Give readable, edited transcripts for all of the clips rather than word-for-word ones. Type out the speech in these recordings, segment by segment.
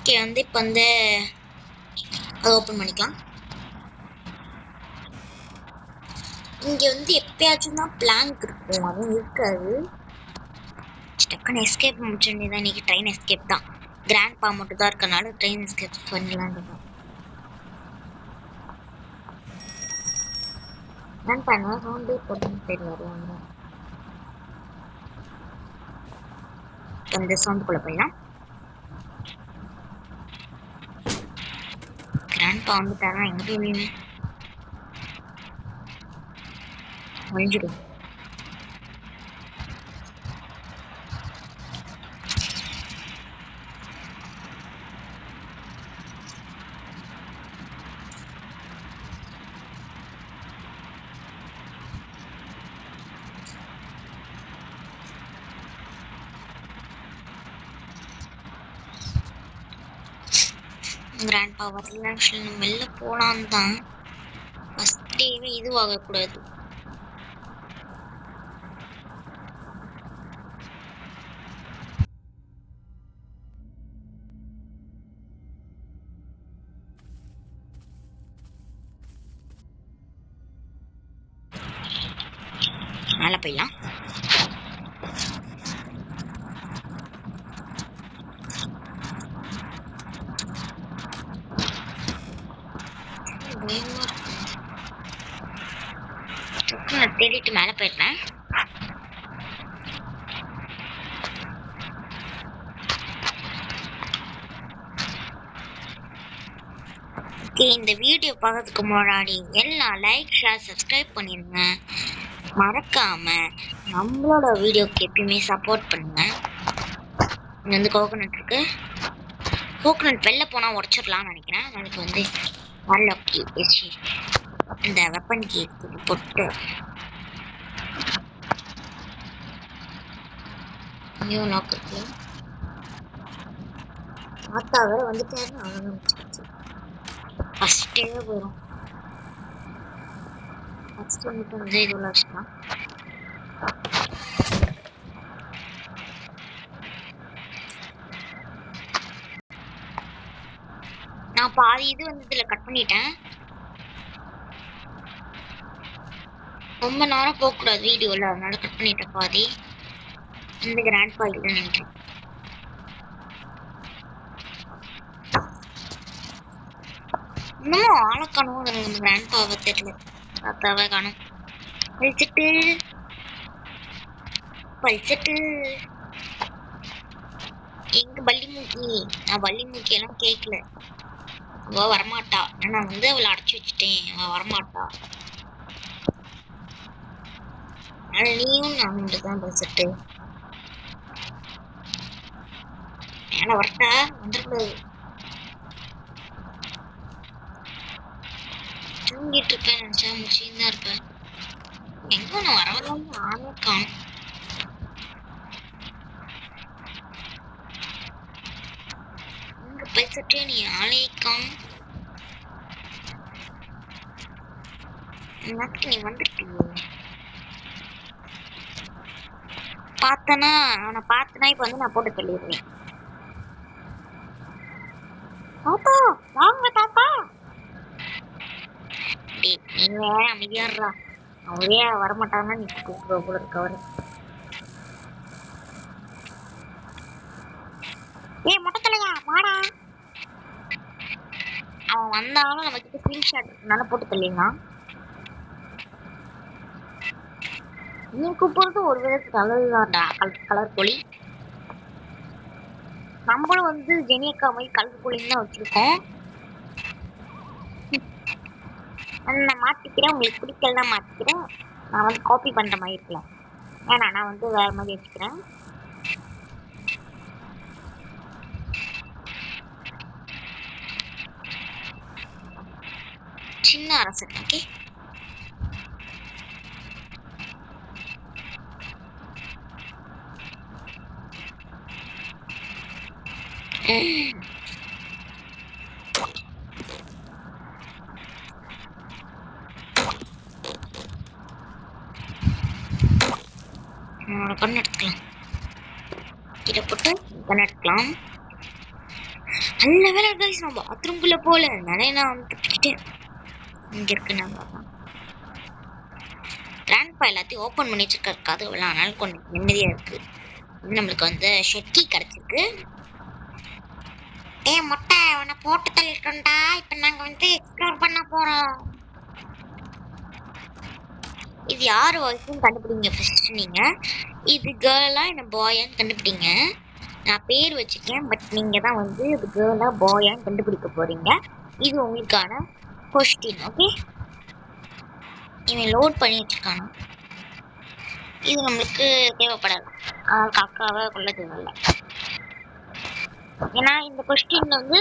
Okay வந்து இப்போ வந்து அதை ஓப்பன் பண்ணிக்கலாம். இங்கே வந்து எப்பயாச்சும் தான் பிளாங்க் இருக்கும், அதுவும் இருக்காது. டக்குன்னு எஸ்கேப் முடிச்சுட்டு தான். இன்றைக்கி ட்ரெயின் எஸ்கேப் தான். கிராண்ட் பா மட்டும் தான் இருக்கனால ட்ரெயின் எஸ்கேப் பண்ணலான்னு. கிராண்ட் பா என்ன சவுண்டே போட்டுன்னு தெரியாது. அந்த சவுண்டுக்குள்ளே போயிடலாம். கிராண்ட் பா வந்துட்டாரா? எங்கே போவீங்க? ஒழிஞ்சிடும். கிராண்ட் பா வரல. வெளில போகலான்னு தான். ஃபஸ்ட் டேவே இதுவாகக்கூடாது. மேலே போயிடலாம். நான் தேடிட்டு மேலே போயிட்டேன். ஓகே, இந்த வீடியோ பார்க்கறதுக்கு முன்னாடி எல்லாம் லைக், ஷேர், சப்ஸ்கிரைப் பண்ணிடுங்க. மறக்காம நம்மளோட வீடியோக்கு எப்பயுமே சப்போர்ட் பண்ணுங்க. இங்கே வந்து கோகோனட் இருக்கு. கோகோனட் வெளில போனால் உடச்சிடலாம்னு நினைக்கிறேன். அதுக்கு வந்து வரலக்கி வச்சு இந்த வெப்பன் கீ போட்டு நியூ லாக் இருக்கு. தாத்தா வேற வந்துட்டாருன்னு அவனும் ஃபஸ்ட்டே போயிடும். ஃபஸ்ட்டு வந்துட்டு வந்து இது உள்ள வச்சுக்கலாம். நான் பாதி இது வந்து இதில் கட் பண்ணிட்டேன். ரொம்ப நேரம் போகக்கூடாது வீடியோவில், அதனால கட் பண்ணிட்டேன் பாதி. இந்த கிராண்ட் பா இல்லை நினைக்கிறேன். இன்னும் ஆளை காணும். நம்ம கிராண்ட் பாவை தெரியல, தாத்தாவை காணும். பழிச்சிட்டு எங்க பள்ளி மூக்கி. நான் பள்ளி மூக்கியெல்லாம் கேட்கல. அவள் வரமாட்டா. நான் வந்து அவளை அடைச்சி வச்சுட்டேன். அவள் வரமாட்டா. ஆனால் நீயும் நான் தான் பழிச்சிட்டு மேலே வரட்டா? வந்துடக்கூடாது. தூங்கிட்டு இருப்பேன் நினச்சா முடிச்சுன்னு தான் இருப்பேன். எங்க நான் வரவெல்லாம் ஆளே காணும். எங்க பேசிட்டே நீ ஆளே காணும். நீ வந்துட்டியே பார்த்தனா? அவனை பார்த்தனா இப்போ வந்து நான் போட்டு தள்ளிடுவேன். தாத்தா வாங்க தாத்தா. நீ வேற அமைதியாடுறா. அவரே வரமாட்டாங்கன்னா நீ கூப்பிடுற போல இருக்க. அவரு ஏய் மொட்டத்தலையா வாடா. அவன் வந்தாலும் நம்ம கிட்ட ஸ்கிரீன் ஷாட் இருக்கனால போட்டு தள்ளிடலாம். நீ கூப்பிடுறது ஒரு விதத்துக்கு நல்லதுதான்டா கலர் கோழி. நம்மளும் வந்து ஜெனியக்கா மாதிரி கலர் கோழின்னு தான் வச்சிருக்கோம். நான் மாற்றிக்கிறேன். உங்களுக்கு பிடிக்கலன்னா மாற்றிக்கிறேன். நான் வந்து காப்பி பண்ணுற மாதிரி இருக்கலாம். ஏன்னா நான் வந்து வேறு மாதிரி வச்சுக்கிறேன். சின்ன அரசன். ஓகே, கண் எடுத்துக்கலாம். கீழே போட்டு கண் எடுத்துக்கலாம். நல்ல வேலை கைஸ், நான் பாத்ரூம்குள்ள போல, நிறைய நான் வந்து தப்பிச்சிட்டேன். இங்க இருக்கு நான் கிராண்ட்பா எல்லாத்தையும் ஓப்பன் பண்ணி வச்சிருக்காரு கதவுலாம், அதனால கொஞ்சம் நிம்மதியா இருக்கு. நம்மளுக்கு வந்து ஷெட்கி கிடைச்சிருக்கு. மொட்டை அவனை போட்டு தள்ளிட்டோம்டா. இப்ப நாங்க வந்து எக்ஸ்ப்ளோர் பண்ண போறோம். இது யாரு வாய்ஸ்ன்னு கண்டுபிடிங்க ஃபர்ஸ்ட் நீங்க. இது கேர்ளா என்ன பாயான்னு கண்டுபிடிங்க. நான் பேர் வச்சிருக்கேன், பட் நீங்க தான் வந்து இது கேர்ளா பாயான்னு கண்டுபிடிக்க போறீங்க. இது உங்களுக்கான கொஸ்டின். ஓகே, இவன் லோட் பண்ணி வச்சிருக்கானா? இது நம்மளுக்கு தேவைப்படாது, அக்காவை கொள்ள தேவையில்லை. ஏன்னா இந்த கொஸ்டின்ல வந்து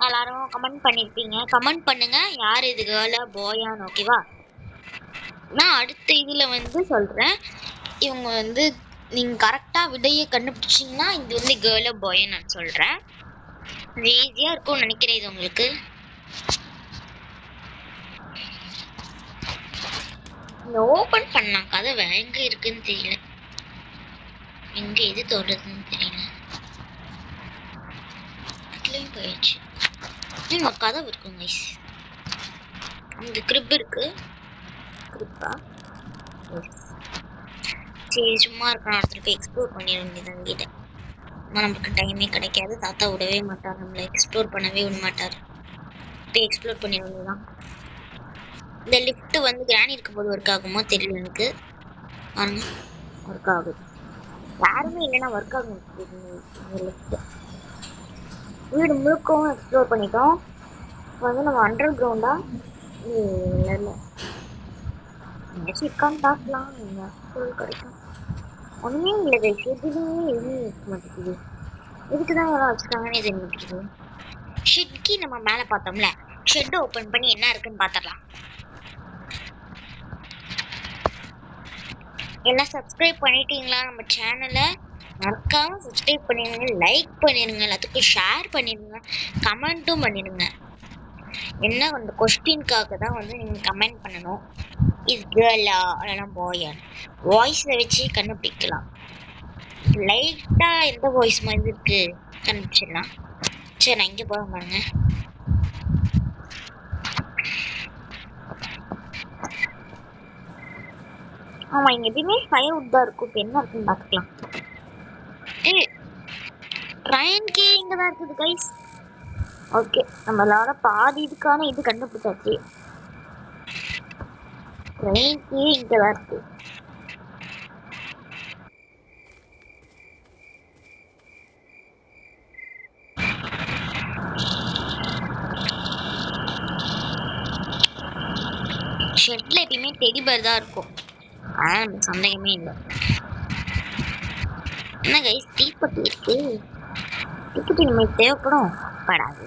எல்லாரும் கமெண்ட் பண்ணிருப்பீங்க. கமெண்ட் பண்ணுங்க யார் இது கேர்ளா பாயான்னு. ஓகேவா, நான் அடுத்த இதுல வந்து சொல்றேன். இவங்க வந்து நீங்க கரெக்டா விடையை கண்டுபிடிச்சீங்கன்னா இது வந்து கேர்ளா பாய் நான் சொல்றேன். ஈஸியா இருக்கும்னு நினைக்கிறேன் இது உங்களுக்கு. இந்த ஓபன் பண்ணா கதவை எங்க இருக்குன்னு தெரியல, எங்க எது தொடருதுன்னு தெரியல. அதுலயும் போயிடுச்சு. நீங்க கதவு இருக்கும் கைஸ், அந்த கிரிப் இருக்கு. கிரிப்பா? சரி, சும்மா இருக்க இடத்துல போய் எக்ஸ்ப்ளோர் பண்ணிட வேண்டியது வீட்டை. நமக்கு டைமே கிடைக்காது, தாத்தா விடவே மாட்டார், நம்மளை எக்ஸ்ப்ளோர் பண்ணவே விட மாட்டார். போய் எக்ஸ்ப்ளோர் பண்ணிட வேண்டியதுதான். இந்த லிஃப்ட் வந்து கிராணி இருக்கும் போது ஒர்க் ஆகுமோ தெரியல எனக்கு. ஒர்க் ஆகுது, யாருமே இல்லைன்னா ஒர்க் ஆகும். லிஃப்ட் வீடு முழுக்கவும் எக்ஸ்ப்ளோர் பண்ணிட்டோம். இப்போ வந்து நம்ம அண்டர் கிரவுண்டா இல்லை சிக்கான்னு பார்க்கலாம். கிடைக்கும் ஒன்றுமே இல்லை கைஸ், எதுவுமே எதுவும் இருக்க மாட்டேங்குது. இதுக்கு தான் எல்லாம் வச்சுருக்காங்கன்னு தெரிய மாட்டேங்குது. ஷெட்கி நம்ம மேலே பார்த்தோம்ல, ஷெட்டை ஓப்பன் பண்ணி என்ன இருக்குன்னு பார்த்துடலாம். எல்லாம் சப்ஸ்கிரைப் பண்ணிட்டீங்களா நம்ம சேனலை? மறக்காம சப்ஸ்கிரைப் பண்ணிடுங்க, லைக் பண்ணிடுங்க, எல்லாத்துக்கும் ஷேர் பண்ணிடுங்க, கமெண்ட்டும் பண்ணிடுங்க. என்ன அந்த கொஸ்டின்காக தான் வந்து நீங்கள் கமெண்ட் பண்ணணும். இது கேர்ளா இல்லைனா பாயா, வாய்ஸில் வச்சு கண்டுபிடிக்கலாம். லைட்டா எந்த வாய்ஸ் மாதிரி இருக்கு கண்டுபிடிச்சிடலாம். சரி, நான் இங்கே போக பாருங்க. ஆமா, இங்க எதுவுமே ஃபயர்வுட் தான் இருக்கும். இப்போ என்ன இருக்குன்னு பார்த்துக்கலாம். ட்ரைன் கீ இங்க தான் இருக்குது கைஸ். ஓகே, நம்மளால பாதி இதுக்கான இது கண்டுபிடிச்சாச்சு. ட்ரெயின் கீ இங்க தான் இருக்கு. ஷெட்ல எப்பயுமே டெடி பேர் தான் இருக்கும், ஆனால் நமக்கு சந்தேகமே இல்லை. என்ன கைஸ், தீப்பெட்டி இருக்கு. தீப்பெட்டி நமக்கு தேவைப்படும் படாது.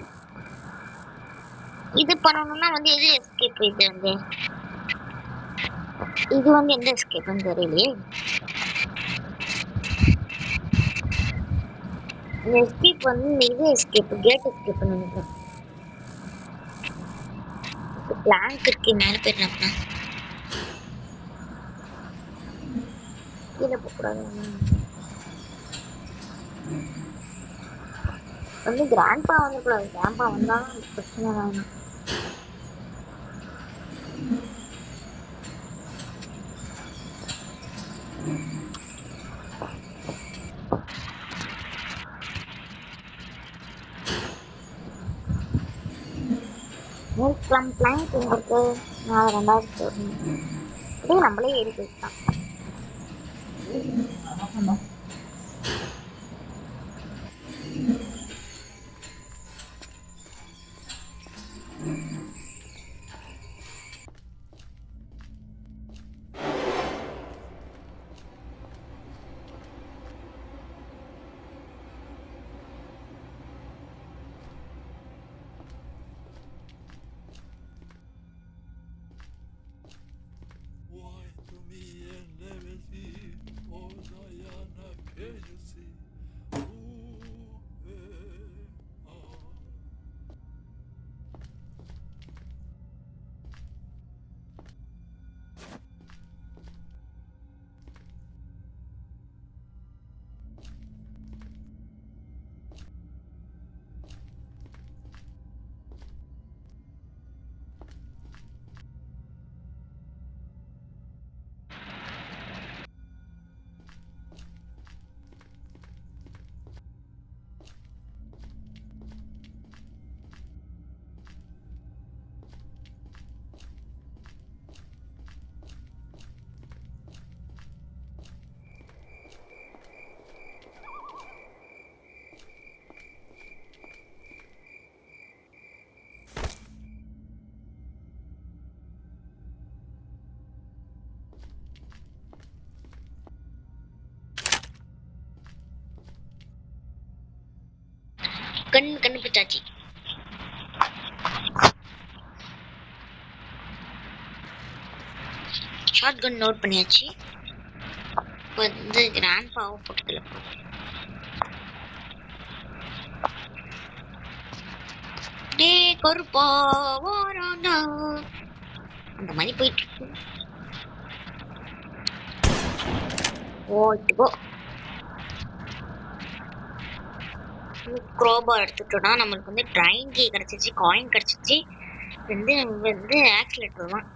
இது பண்ணணும்னா வந்து எது எஸ்கேப்? இது வந்து எந்த எஸ்கேப்னு தெரியலையே. இந்த எஸ்கேப் வந்து இந்த இது எஸ்கேப், கேட் எஸ்கேப் நினைக்கிறேன். பிளாங்க் இருக்கு, மேலே போயிடலாம்னா கீழே போகக்கூடாது. வந்து கிராண்ட்பா வந்துக்கூடாது, கிராண்ட்பா வந்தாலும் பிரச்சனை வேணும். பிளாங்க் எங்க இருக்கு? நான் 2000 இதே நம்மளே ஏறி போயிட்டான். Why to me and never see all Diana கண்டுபிடிச்சாச்சு. ஷார்ட் கன் நோட் பண்ணியாச்சு. இப்போ வந்து கிராண்ட் பாவை போட்டதில்ல. டே கருப்பா வாராண்டா அந்த மாதிரி போயிட்டு இருக்கு. ஓட்டு போ. க்ரோபார் எடுத்துட்டோம்னா நம்மளுக்கு வந்து ட்ரைன் கீ கிடச்சிச்சு, காயின் கிடச்சிச்சு. வந்து நம்ம வந்து ஆக்சிலேட்டர் தான்.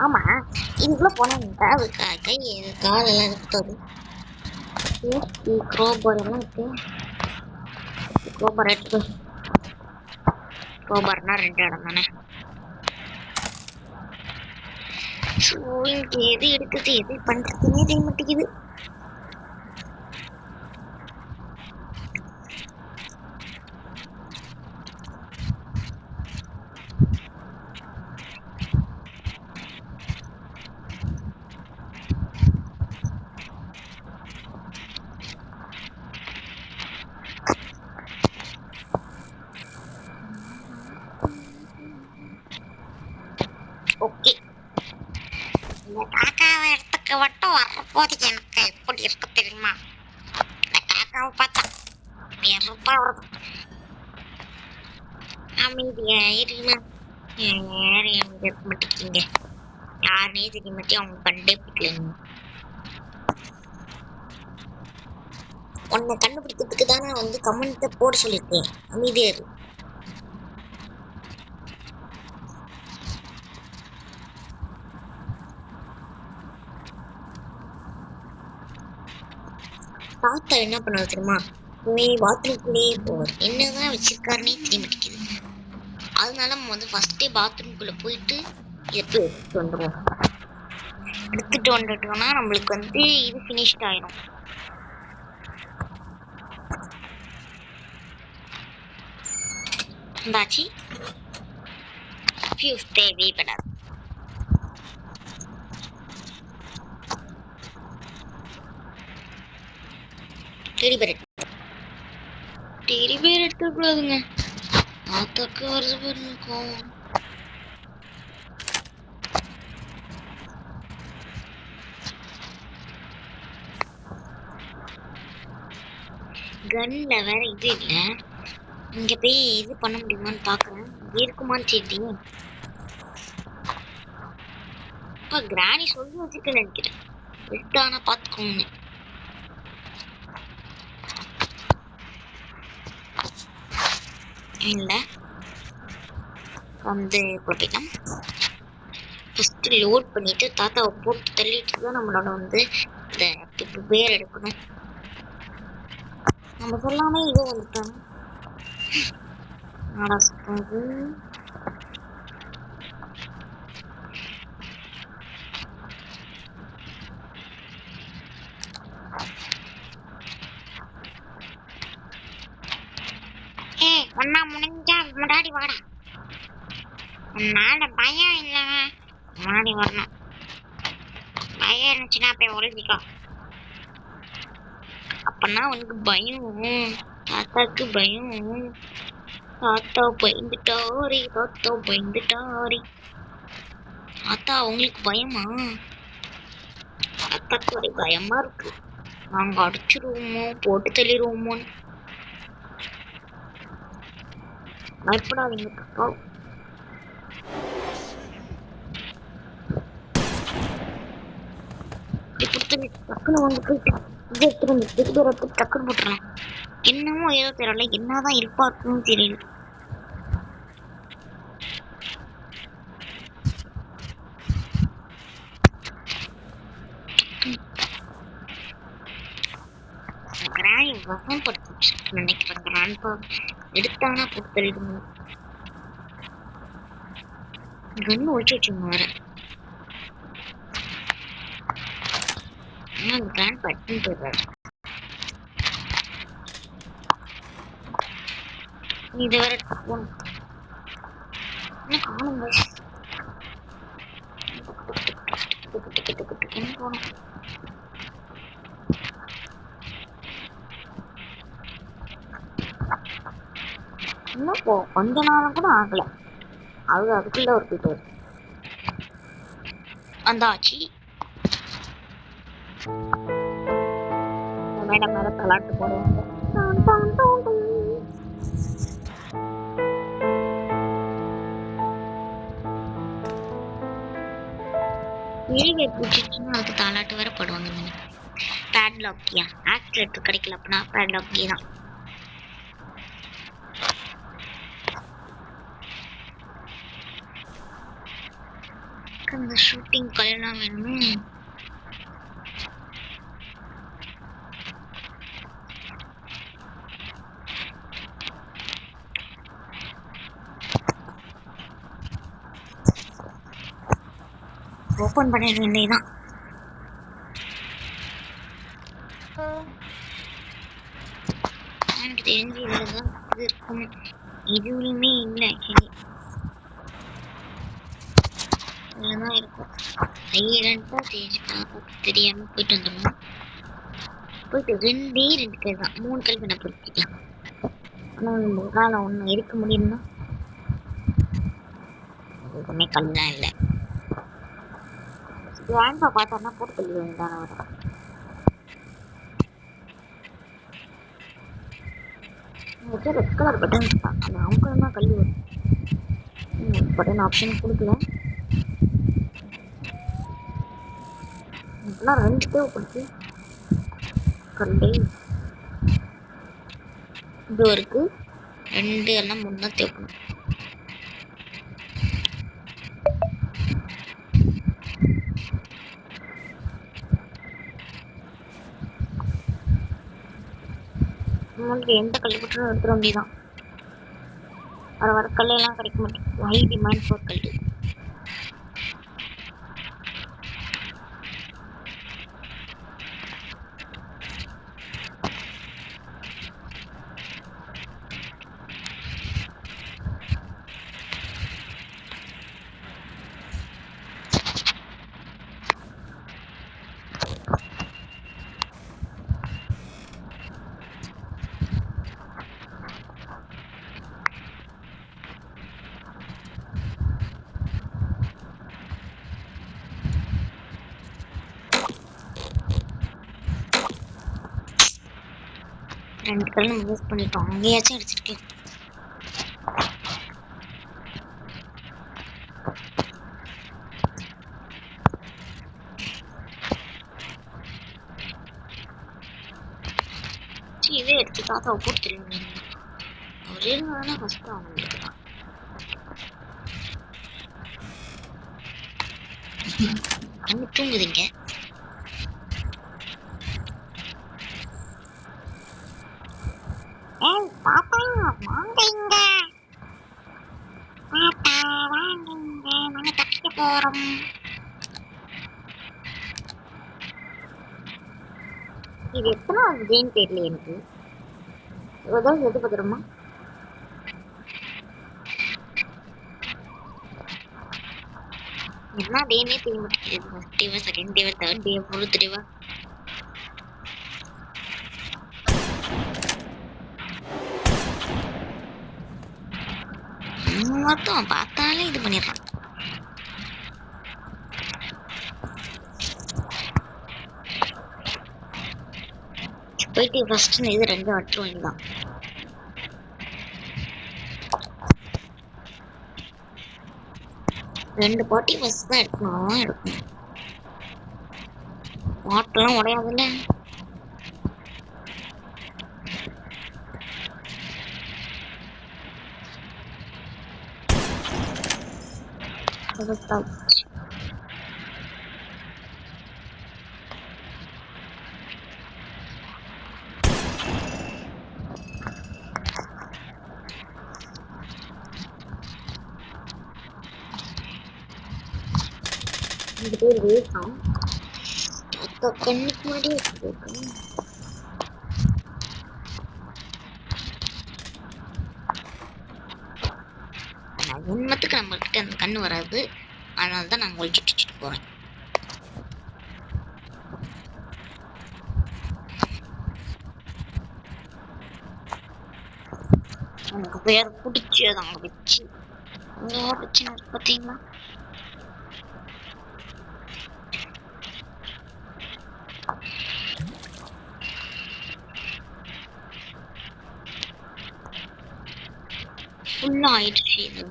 ஆமா, இதுக்குள்ள போனா கை காலெல்லாம் எடுத்தது. க்ரோபார் எல்லாம் இருக்கு. க்ரோபார் எடுத்து. க்ரோபார்னா 2 இடம் தானே. ஸோ இங்கே எது எடுக்குது எது பண்றதுன்னே தெரிய மாட்டேங்குது. ஓகே, இந்த காக்காவை இடத்துக்கு மட்டும் வரப்போது எனக்கு எப்படி இருக்கு தெரியுமா? இந்த காக்காவை பார்த்தா வெறுப்பா வருது. அமைதியா இருமா. யாரும் அமைதியா இருக்க மாட்டேங்கிறீங்க. யாருனே தெரிய மாட்டேன். அவங்க கண்டே பிடிக்கலைங்க. உன்னை கண்டுபிடிக்கிறதுக்கு தான் நான் வந்து கமெண்ட்டை போட சொல்லியிருக்கேன். அமைதியா இரு. தாத்தா என்ன பண்ணுவார் தெரியுமா? பாத்ரூம்குள்ளேயே போவார். என்னதான் வச்சிருக்காருன்னே தெரிய மாட்டேங்குது. அதனால நம்ம வந்து ஃபர்ஸ்டே பாத்ரூம்குள்ள போயிட்டு எடுத்து எடுத்துட்டு வந்துடுவோம். எடுத்துட்டு வந்துட்டோம்னா நம்மளுக்கு வந்து இது ஃபினிஷ்ட் ஆயிடும். இருந்தாச்சு ஃபியூஸ் தேவைப்படாது. டெரி பேர் எடுக்க கூடாதுங்க. ஆத்தாக்கு வருது பாருங்க கோவம். கன்ல வேற இது இல்ல. இங்க போய் இது பண்ண முடியுமான்னு பாக்குறேன். இருக்குமான்னு தெரியல. இப்ப கிராணி சொல்லி வச்சுட்டு நினைக்கிறேன். விட்டானா பாத்துக்கோங்க. இல்ல வந்து போயிட்டோம். ஃபர்ஸ்ட் லோட் பண்ணிட்டு தாத்தாவை போட்டு தள்ளிட்டு தான் நம்மளோட வந்து இந்த பேர் எடுக்கணும். நம்ம சொல்லாமே இது வந்துட்டாங்க. ஒன்னா முடிஞ்சா முன்னாடி வாடா. உன்னால பயம் இல்ல, முன்னாடி வரணும். பயம் இருந்துச்சுன்னா போய் ஒழிஞ்சிக்கோ. அப்பன்னா உனக்கு பயம். தாத்தாக்கு பயம். தாத்தா பயந்துட்டாரி, தாத்தா பயந்துட்டாரி. தாத்தா உங்களுக்கு பயமா? தாத்தாக்கு ஒரு பயமா இருக்கு. நாங்க அடிச்சிருவோமோ, போட்டு தள்ளிடுவோமோன்னு. பயப்படாதீங்க தாத்தா. டக்குன்னு வந்து போயிட்டு இது எடுத்துட்டு டக்குன்னு போட்டுறலாம். என்னமோ ஏதோ தெரியல, என்னதான் இருப்பா இருக்குன்னு தெரியல. கிராணி வசம் படுத்து நினைக்கிறேன். கிராண்ட்பா எடுத்தானா போட்டு தள்ளிடுங்க. கண்ணு ஒழிச்சு வச்சுங்க வேற. கிராண்ட் பட்டுன்னு போயிடுறாரு. இது வேற என்ன காணுங்க. டிக்கு போகணும். இன்னும் கொஞ்ச நாளும் கூட ஆகல. அதுக்குள்ள ஒரு போயிட்டு வந்தாச்சு. மேடம் மேல தலாட்டு போடுவாங்க. ஏரியை பிடிச்சிச்சுன்னா அதுக்கு தாளாட்டு வேற போடுவாங்க. பேட்லாக்கியா ஆக்சிலேட்டர் கிடைக்கல அப்படின்னா பேட்லாக்கி தான். அந்த ஷூட்டிங் கல்லாம் வேணுமே. ஓபன் பண்ண வேண்டியதான். எனக்கு தெரிஞ்சு இதுலதான் இது இருக்கும். இதுவுமே இல்லை ஆக்சுவலி. இதுலதான் இருக்கும். சைலண்டா தெரியாம போயிட்டு வந்துடணும். போயிட்டு 2 பேர் தான் 3 கல்வி நான் பொறுத்திக்கலாம். ஆனால் ஒன்று இருக்க முடியும்னா ஒன்றுமே கல்லாம் இல்லை. கிராண்ட்பா பார்த்தாருன்னா போட்டு தள்ளிடுவாங்க தானே வரும். ரெட் கலர் பட்டன் அந்த அவுங்க தான் கல்வி வரும். பட்டன் ஆப்ஷன் கொடுக்கல. இப்பெல்லாம் 2 தேவைப்படுது கல்வி. இது இருக்கு 2 எல்லாம் 3 தான் தேவைப்படும். உங்களுக்கு எந்த கல் போட்டாலும் எடுத்துட வேண்டியதான். வர கல்லெல்லாம் கிடைக்க மாட்டேங்குது. ஹை டிமாண்ட் ஃபார் கல். ரெண்டு கல் நம்ம யூஸ் பண்ணிட்டோம். அங்கேயாச்சும் அடிச்சிருக்கேன். இதே எடுத்து தாத்தா போட்டுருங்க. ஒரே நாள் தான் ஃபர்ஸ்ட் அவங்களுக்கு தான். கண்ணு தூங்குதுங்க. பாப்பா வாங்க இங்க. பாப்பா வாங்க இங்க. நாங்க தப்பிக்க போறோம். இது எத்தனாவது கேம் தெரியல எனக்கு. ஏதாவது எது பத்திரமா என்ன டேனே தெரிய மாட்டேங்குது. ஃபர்ஸ்ட் டேவா செகண்ட் டேவா தேர்ட் டே ஃபோர்த் டேவா. மொத்தம் பார்த்தாலே இது பண்ணிடுறான். போயிட்டு ஃபர்ஸ்ட் இது 2 வட்டுருவாங்க தான். ரெண்டு பாட்டி ஃபர்ஸ்ட் தான் எடுக்கணும். பாட்டெல்லாம் உடையாதுல்ல. இந்த பேர் வேகம் கண்ணுக்கு முன்னாடியே வச்சுருக்கேன். உண்மத்துக்கு நம்ம கிட்ட அந்த கண்ணு வராது. அதனால தான் நான் ஒழிச்சுட்டு போறேன். எனக்கு பேர் பிடிச்சது அங்க வச்சு இங்கே பிரச்சனை இருக்கு பார்த்தீங்களா? ஃபுல்லா ஆயிடுச்சு இது.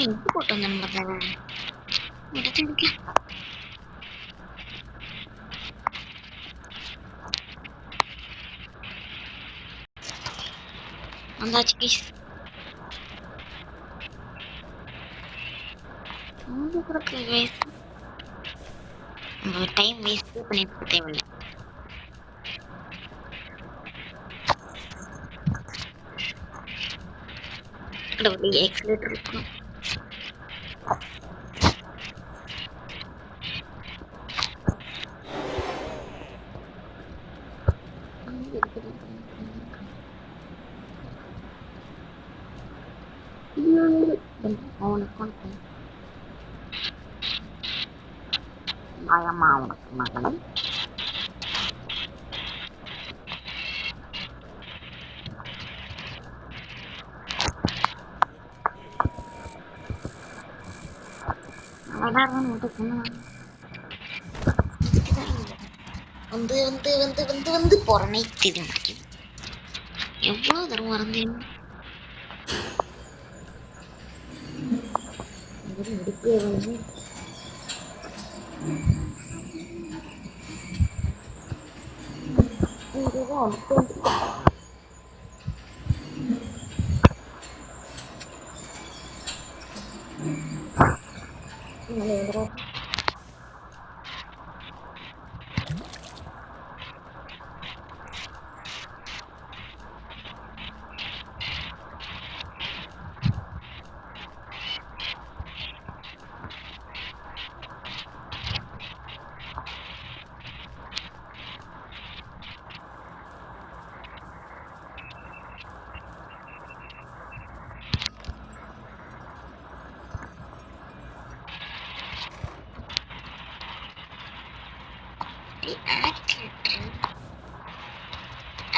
எங்க போட்டு வந்தேன் பார்த்தேன் எடுத்து வந்தாச்சு ப்ளீஸ். நம்ம டைம் வேஸ்ட் பண்ணிட்டு தேவையில்லை. எக்ஸலேட்டர் இருக்கணும். அவனுக்கு பயமா அவனுக்கு மகன் வந்து வந்து வந்து வந்து வந்து போறனே தெரிய மாட்டேங்குது. எவ்வளவு தரம் வரைந்தேன் எடுக்கவே வந்து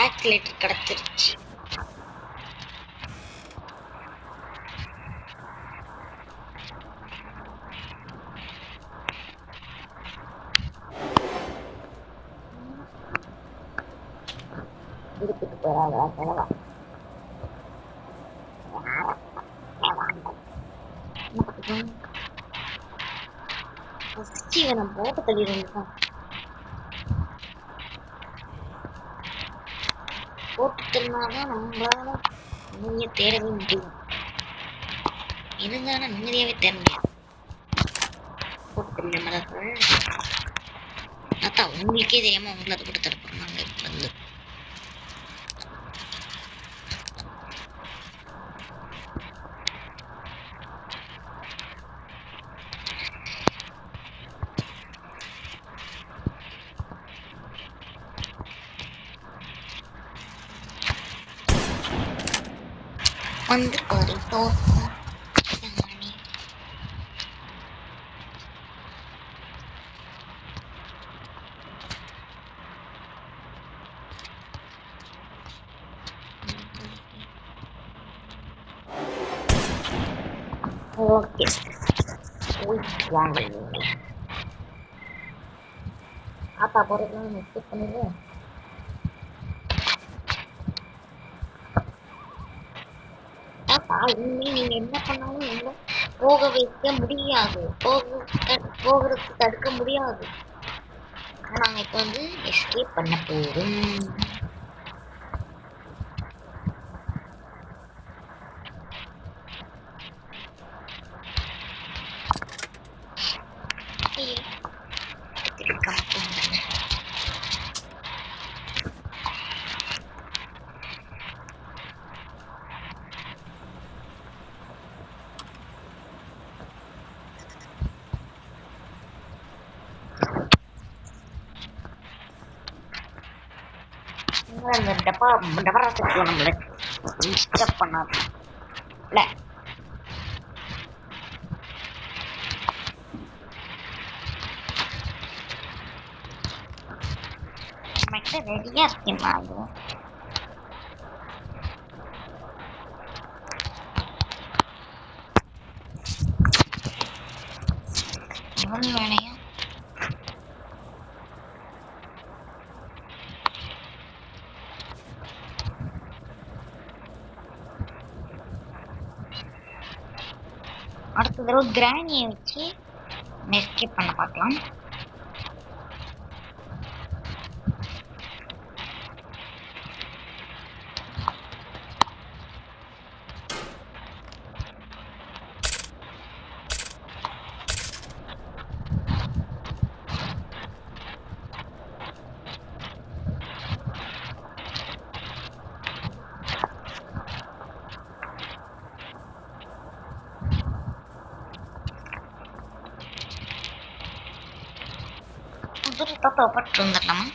ஆக்சிலேட்டர் கிடைச்சிருச்சு. எடுத்துட்டு போறாங்களா செலவா நம்ம போட்ட தள்ளிடுவோம். போட்டுட்டோம்னாதான் நம்மளால நிம்மதியை தேடவே முடியும். இருந்தாலும் நிம்மதியாவே தேட முடியாது. போட்டு நம்மளுக்கு அதான் உங்களுக்கே தெரியாம உங்களை அதை போட்டு தடுப்புறாங்க. இப்போ வந்து வந்துருப்பாரு தோட்டம் ஓகே போயிட்டு வாங்க. ஆத்தா போறதுலாம் மிஸ்டேக் பண்ணிடுவேன். இனிமே நீங்க என்ன பண்ணாலும் எங்களை போக வைக்க முடியாது, போகிறதுக்கு தடுக்க முடியாது. நாங்க இப்ப வந்து எஸ்கேப் பண்ண போறோம். அந்த டபராத்துக்கு நம்மள டிஸ்டர்ப் பண்ணாது இல்ல. நம்மகிட்ட ரெடியா இருக்கேன் அது. இவன் வேலையா அடுத்த தடவை கிராணியை வச்சு எஸ்கேப் பண்ண பார்க்கலாம். பட்டு வந்துடலாமா?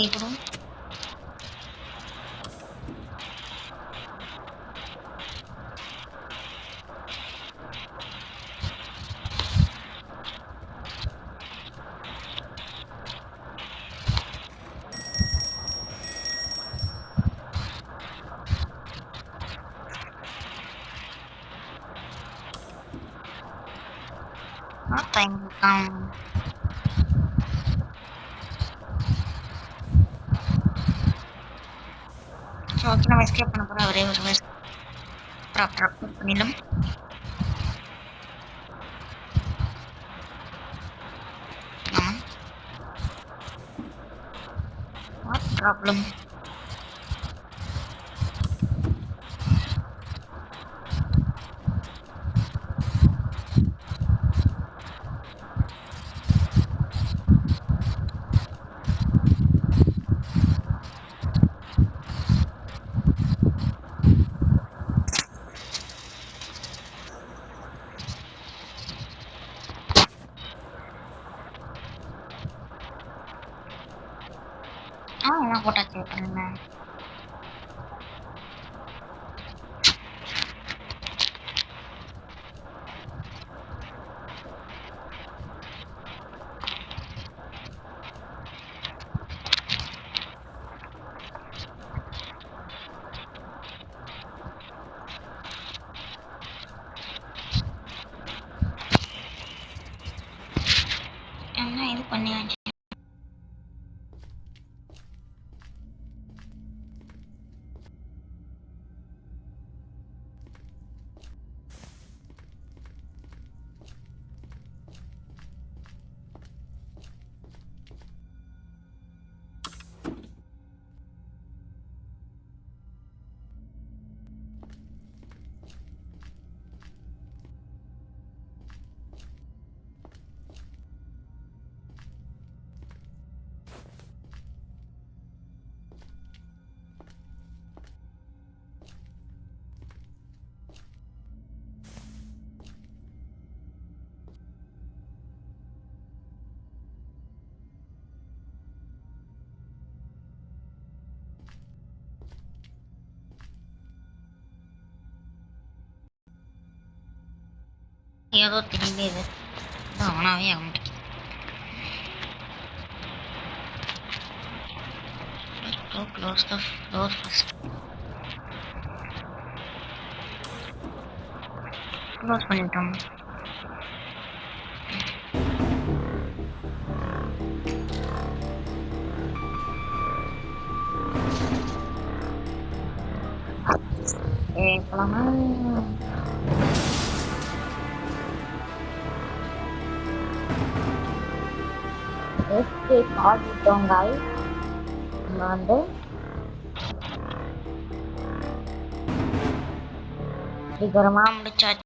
ఇప్పుడు time ஸோ ஓகே, நம்ம எஸ்கேப் பண்ண போகிற ஒரே ஒரு ப்ராப்பராக பண்ணிடலாம். ஆமாம், வாட் ப்ராப்ளம்? நான் போட்டாச்சு பண்ணுங்க. என்ன இது பண்ணியாச்சு. ஏதோ தெரியல, இது ஆனாவே ஆக மாட்டேங்குது. Close the door first. Close பண்ணிட்டோம். போலாமா? எஸ்கேப் ஆகிட்டோம் गाइस. நம்ம வந்து சீக்கிரமா முடிச்சாச்சு.